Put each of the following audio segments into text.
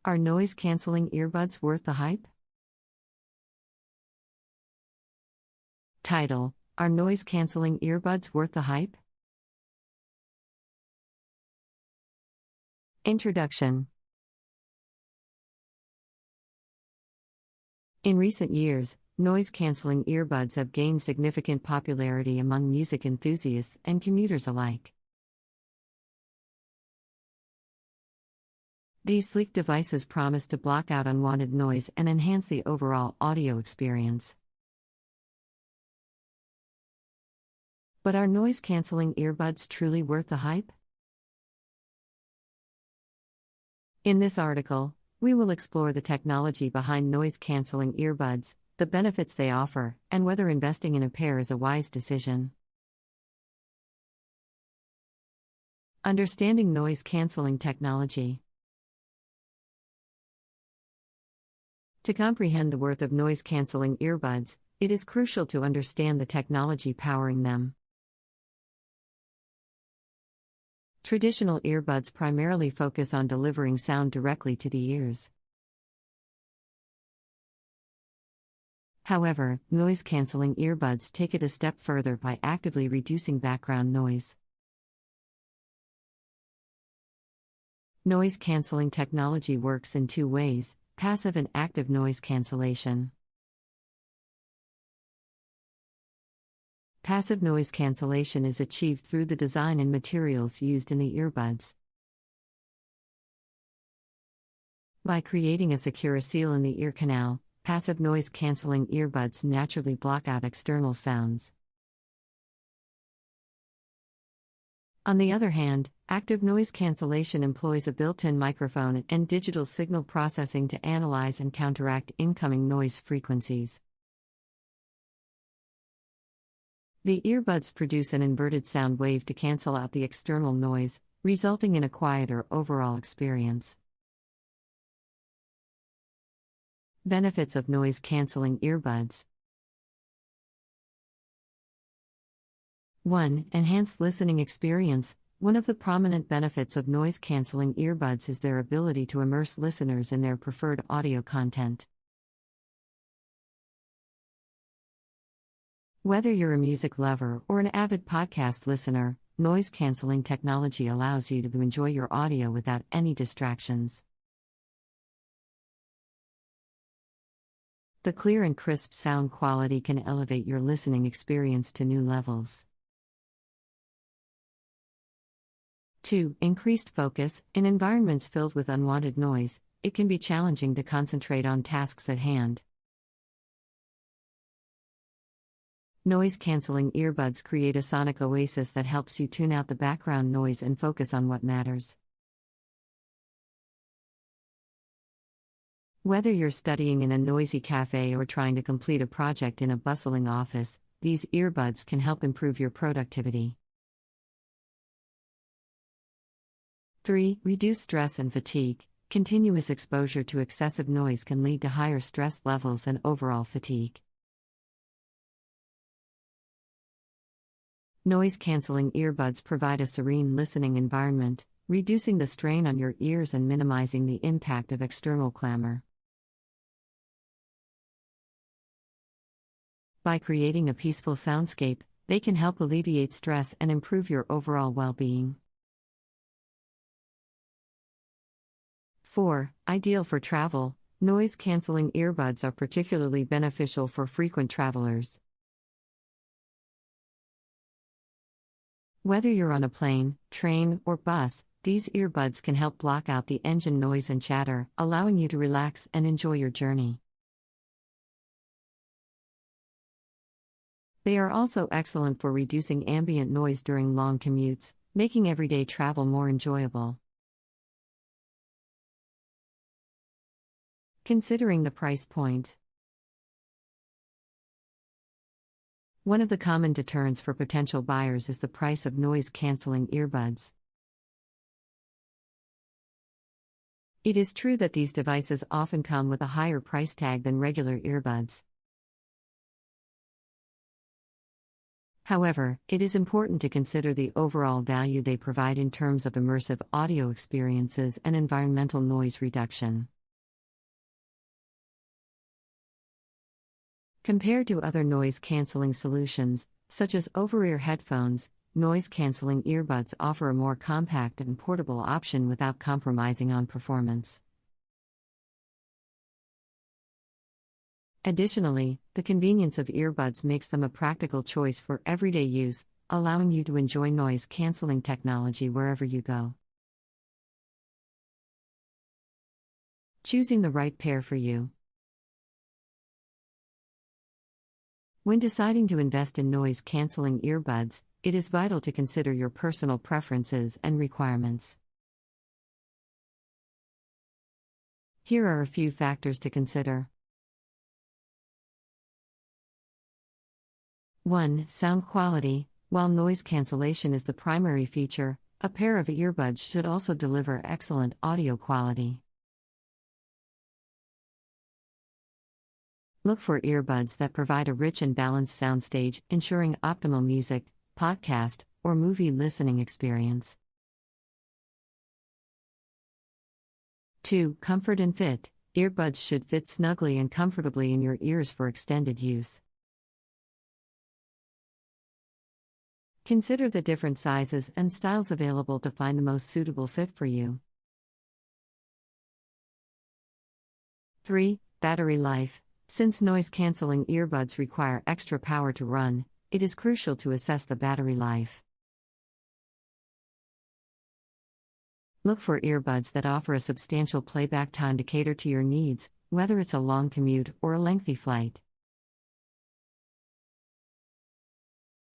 Are noise-canceling earbuds worth the hype? Title: Are noise-canceling earbuds worth the hype? Introduction. In recent years, noise-canceling earbuds have gained significant popularity among music enthusiasts and commuters alike. These sleek devices promise to block out unwanted noise and enhance the overall audio experience. But are noise-canceling earbuds truly worth the hype? In this article, we will explore the technology behind noise-canceling earbuds, the benefits they offer, and whether investing in a pair is a wise decision. Understanding noise-canceling technology. To comprehend the worth of noise-canceling earbuds, it is crucial to understand the technology powering them. Traditional earbuds primarily focus on delivering sound directly to the ears. However, noise-canceling earbuds take it a step further by actively reducing background noise. Noise-canceling technology works in two ways: passive and active noise cancellation. Passive noise cancellation is achieved through the design and materials used in the earbuds. By creating a secure seal in the ear canal, passive noise-canceling earbuds naturally block out external sounds. On the other hand, active noise cancellation employs a built-in microphone and digital signal processing to analyze and counteract incoming noise frequencies. The earbuds produce an inverted sound wave to cancel out the external noise, resulting in a quieter overall experience. Benefits of noise-canceling earbuds. 1. Enhanced listening experience. One of the prominent benefits of noise-canceling earbuds is their ability to immerse listeners in their preferred audio content. Whether you're a music lover or an avid podcast listener, noise-canceling technology allows you to enjoy your audio without any distractions. The clear and crisp sound quality can elevate your listening experience to new levels. 2. Increased focus. In environments filled with unwanted noise, it can be challenging to concentrate on tasks at hand. Noise-canceling earbuds create a sonic oasis that helps you tune out the background noise and focus on what matters. Whether you're studying in a noisy cafe or trying to complete a project in a bustling office, these earbuds can help improve your productivity. 3. Reduce stress and fatigue. Continuous exposure to excessive noise can lead to higher stress levels and overall fatigue. Noise-canceling earbuds provide a serene listening environment, reducing the strain on your ears and minimizing the impact of external clamor. By creating a peaceful soundscape, they can help alleviate stress and improve your overall well-being. 4. Ideal for travel. Noise-canceling earbuds are particularly beneficial for frequent travelers. Whether you're on a plane, train, or bus, these earbuds can help block out the engine noise and chatter, allowing you to relax and enjoy your journey. They are also excellent for reducing ambient noise during long commutes, making everyday travel more enjoyable. Considering the price point. One of the common deterrents for potential buyers is the price of noise-canceling earbuds. It is true that these devices often come with a higher price tag than regular earbuds. However, it is important to consider the overall value they provide in terms of immersive audio experiences and environmental noise reduction. Compared to other noise-canceling solutions, such as over-ear headphones, noise-canceling earbuds offer a more compact and portable option without compromising on performance. Additionally, the convenience of earbuds makes them a practical choice for everyday use, allowing you to enjoy noise-canceling technology wherever you go. Choosing the right pair for you. When deciding to invest in noise-canceling earbuds, it is vital to consider your personal preferences and requirements. Here are a few factors to consider. 1. Sound quality. While noise cancellation is the primary feature, a pair of earbuds should also deliver excellent audio quality. Look for earbuds that provide a rich and balanced soundstage, ensuring optimal music, podcast, or movie listening experience. 2. Comfort and fit. Earbuds should fit snugly and comfortably in your ears for extended use. Consider the different sizes and styles available to find the most suitable fit for you. 3. Battery life. Since noise-canceling earbuds require extra power to run, it is crucial to assess the battery life. Look for earbuds that offer a substantial playback time to cater to your needs, whether it's a long commute or a lengthy flight.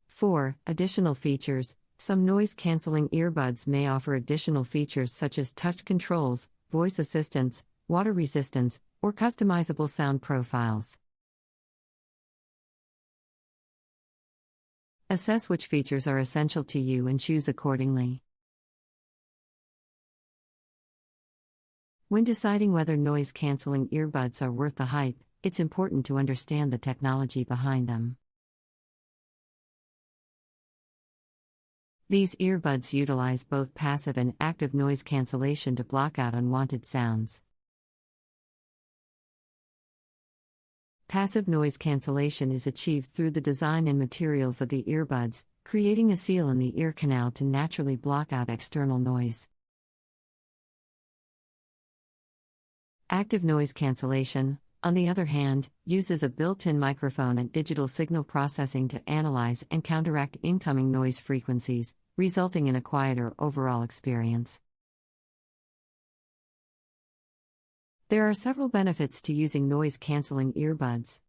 4. Additional features. Some noise-canceling earbuds may offer additional features such as touch controls, voice assistance, water resistance, or customizable sound profiles. Assess which features are essential to you and choose accordingly. When deciding whether noise-canceling earbuds are worth the hype, it's important to understand the technology behind them. These earbuds utilize both passive and active noise cancellation to block out unwanted sounds. Passive noise cancellation is achieved through the design and materials of the earbuds, creating a seal in the ear canal to naturally block out external noise. Active noise cancellation, on the other hand, uses a built-in microphone and digital signal processing to analyze and counteract incoming noise frequencies, resulting in a quieter overall experience. There are several benefits to using noise-canceling earbuds.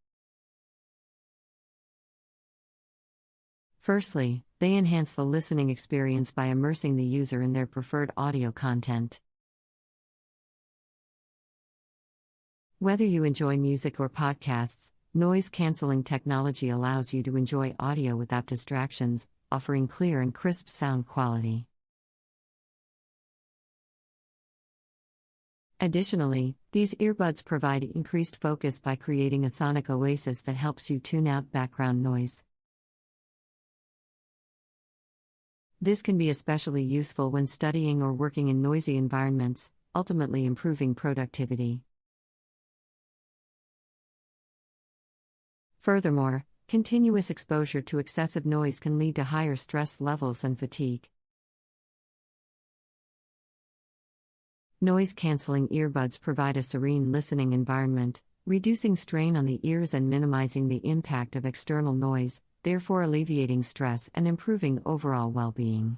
Firstly, they enhance the listening experience by immersing the user in their preferred audio content. Whether you enjoy music or podcasts, noise-canceling technology allows you to enjoy audio without distractions, offering clear and crisp sound quality. Additionally, these earbuds provide increased focus by creating a sonic oasis that helps you tune out background noise. This can be especially useful when studying or working in noisy environments, ultimately improving productivity. Furthermore, continuous exposure to excessive noise can lead to higher stress levels and fatigue. Noise-canceling earbuds provide a serene listening environment, reducing strain on the ears and minimizing the impact of external noise, therefore alleviating stress and improving overall well-being.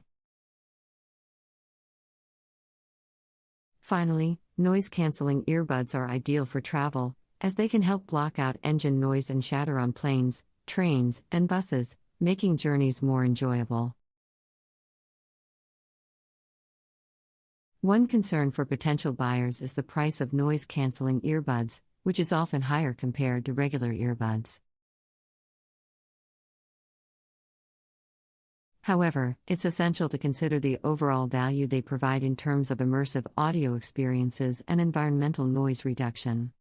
Finally, noise-canceling earbuds are ideal for travel, as they can help block out engine noise and chatter on planes, trains, and buses, making journeys more enjoyable. One concern for potential buyers is the price of noise-canceling earbuds, which is often higher compared to regular earbuds. However, it's essential to consider the overall value they provide in terms of immersive audio experiences and environmental noise reduction.